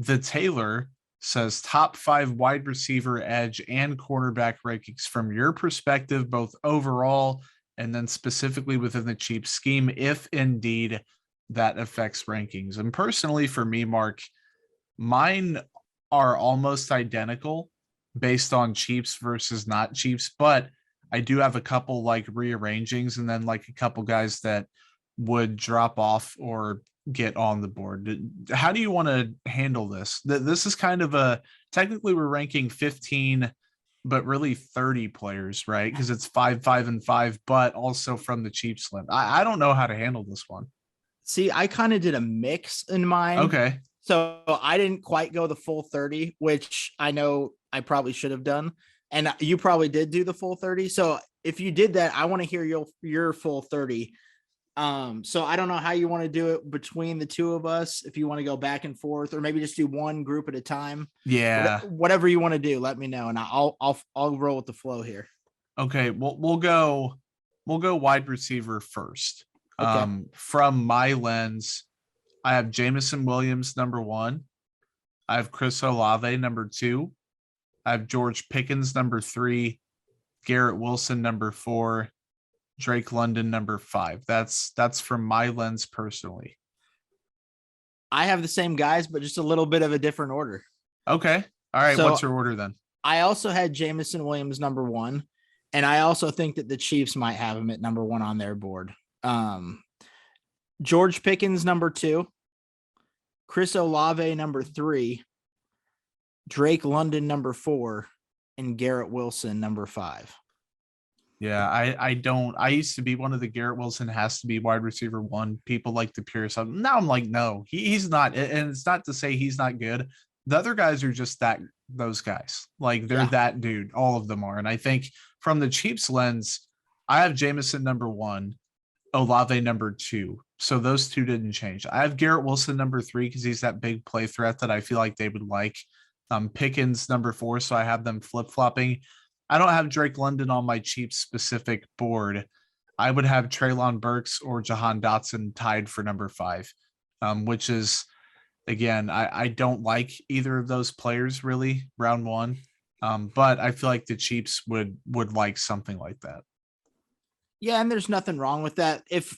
The Taylor says top 5 wide receiver, edge, and cornerback rankings from your perspective, both overall and then specifically within the Chiefs scheme, if indeed that affects rankings. And personally, for me, Mark, mine are almost identical based on Chiefs versus not Chiefs, but I do have a couple like rearrangings and then like a couple guys that would drop off or get on the board. How do you want to handle this? This is kind of a technically we're ranking 15, but really 30 players, right? Because it's 5, 5, and 5, but also from the Chiefs list. I don't know how to handle this one. See, I kind of did a mix in mine. Okay. So I didn't quite go the full 30, which I know I probably should have done. And you probably did do the full 30. So if you did that, I want to hear your full 30. So I don't know how you want to do it between the two of us. If you want to go back and forth, or maybe just do one group at a time. Yeah. Whatever you want to do, let me know, and I'll roll with the flow here. Okay. We'll go wide receiver first. Okay. From my lens, I have Jameson Williams number 1. I have Chris Olave number 2. I have George Pickens number 3. Garrett Wilson number 4. Drake London number 5. That's from my lens personally. I have the same guys, but just a little bit of a different order. Okay. All right. So what's your order then? I also had Jameson Williams number 1, and I also think that the Chiefs might have him at number 1 on their board. George Pickens number 2, Chris Olave number 3, Drake London number 4, and Garrett Wilson number 5. Yeah, I used to be one of the Garrett Wilson has to be wide receiver 1. People like to pierce up. Now I'm like, no, he's not. And it's not to say he's not good. The other guys are just those guys. Like they're that dude. All of them are. And I think from the Chiefs lens, I have Jameson number 1, Olave number 2. So those two didn't change. I have Garrett Wilson number 3 because he's that big play threat that I feel like they would like. Pickens number 4, so I have them flip-flopping. I don't have Drake London on my Chiefs specific board. I would have Treylon Burks or Jahan Dotson tied for number 5, which is, again, I don't like either of those players really round 1, but I feel like the Chiefs would like something like that. Yeah, and there's nothing wrong with that. If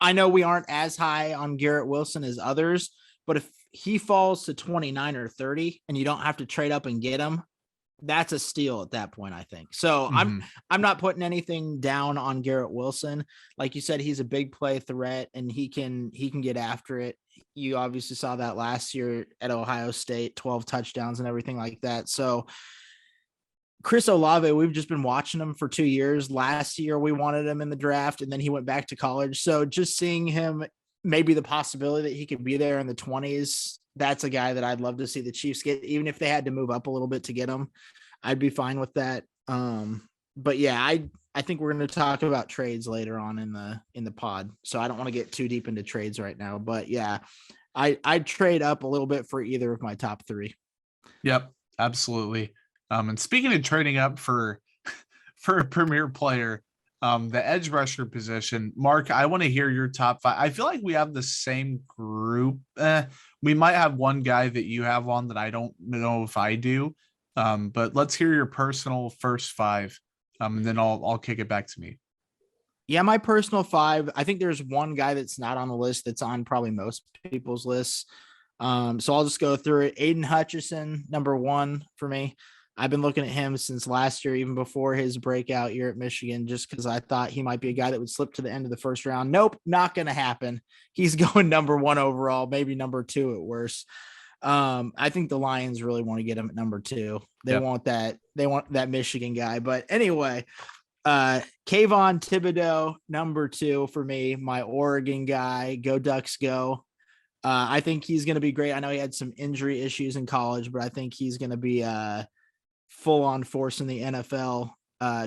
I know we aren't as high on Garrett Wilson as others, but if he falls to 29 or 30 and you don't have to trade up and get him, that's a steal at that point, I think. So I'm not putting anything down on Garrett Wilson. Like you said, he's a big play threat and he can get after it. You obviously saw that last year at Ohio State, 12 touchdowns and everything like that. So Chris Olave, we've just been watching him for 2 years. Last year, we wanted him in the draft and then he went back to college. So just seeing him, maybe the possibility that he could be there in the 20s, that's a guy that I'd love to see the Chiefs get, even if they had to move up a little bit to get him. I'd be fine with that. But yeah, I think we're going to talk about trades later on in the pod. So I don't want to get too deep into trades right now, but yeah, I'd trade up a little bit for either of my top 3. Yep, absolutely. And speaking of trading up for a premier player, the edge rusher position, Mark, I want to hear your top 5. I feel like we have the same group. We might have one guy that you have on that I don't know if I do. But let's hear your personal first 5. And then I'll kick it back to me. Yeah, my personal 5. I think there's one guy that's not on the list that's on probably most people's lists. So I'll just go through it. Aiden Hutchinson, number 1 for me. I've been looking at him since last year, even before his breakout year at Michigan, just because I thought he might be a guy that would slip to the end of the first round. Nope, not going to happen. He's going number 1 overall, maybe number 2 at worst. I think the Lions really want to get him at number 2. They want that Michigan guy. But anyway, Kayvon Thibodeau, number 2 for me, my Oregon guy. Go Ducks, go. I think he's going to be great. I know he had some injury issues in college, but I think he's going to be full on force in the NFL.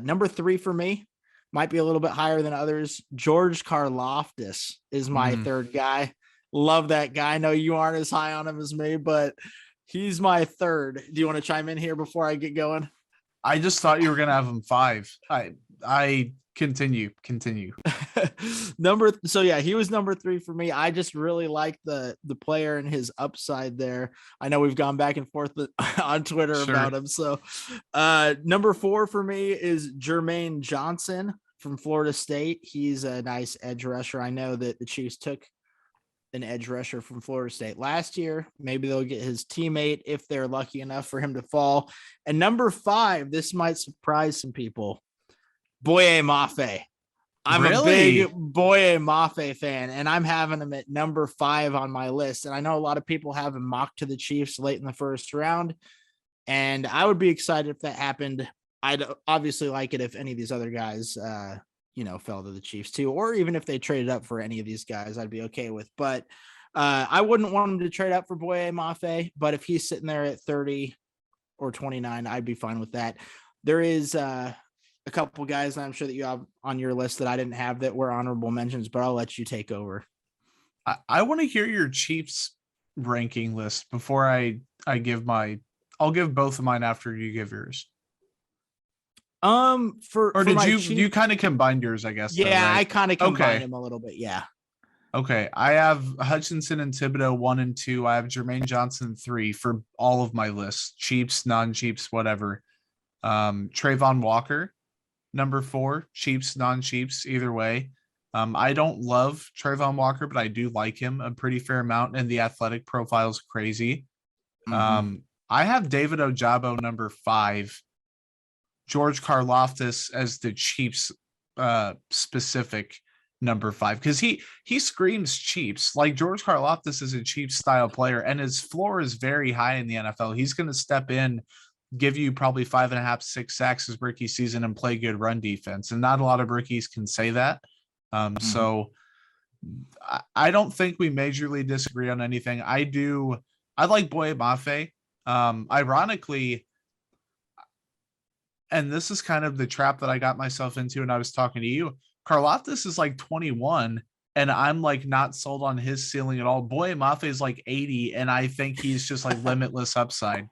Number 3 for me, might be a little bit higher than others. George Karlaftis is my 3rd guy. Love that guy. I know you aren't as high on him as me, but he's my 3rd. Do you want to chime in here before I get going? I just thought you were going to have him 5. I Continue. He was number 3 for me. I just really like the player and his upside there. I know we've gone back and forth on Twitter about him. So number 4 for me is Jermaine Johnson from Florida State. He's a nice edge rusher. I know that the Chiefs took an edge rusher from Florida State last year. Maybe they'll get his teammate if they're lucky enough for him to fall. And number 5, this might surprise some people, Boye Mafe. I'm a big Boye Mafe fan, and I'm having him at number 5 on my list. And I know a lot of people have him mocked to the Chiefs late in the first round, and I would be excited if that happened. I'd obviously like it if any of these other guys, fell to the Chiefs too, or even if they traded up for any of these guys, I'd be okay with. But I wouldn't want him to trade up for Boye Mafe, but if he's sitting there at 30 or 29, I'd be fine with that. There is a couple guys I'm sure that you have on your list that I didn't have that were honorable mentions, but I'll let you take over. I want to hear your Chiefs ranking list before I give I'll give both of mine after you give yours. Did you kind of combine yours, I guess? Yeah, though, right? I kind of combined them a little bit. Yeah. Okay. I have Hutchinson and Thibodeau 1 and 2. I have Jermaine Johnson 3 for all of my lists. Chiefs, non-Chiefs, whatever. Trayvon Walker, number 4, Chiefs, non-Chiefs, either way. I don't love Trayvon Walker, but I do like him a pretty fair amount, and the athletic profile is crazy. I have David Ojabo, number 5. George Karlaftis as the Chiefs specific number 5, because he screams Chiefs. Like, George Karlaftis is a Chiefs style player, and his floor is very high in the NFL. He's going to step in, give you probably 5.5, 6 sacks his rookie season, and play good run defense. And not a lot of rookies can say that. So I don't think we majorly disagree on anything. I like Boye Mafe. Ironically, and this is kind of the trap that I got myself into when I was talking to you, Karlaftis is like 21, and I'm like not sold on his ceiling at all. Boye Mafe is like 80, and I think he's just like limitless upside.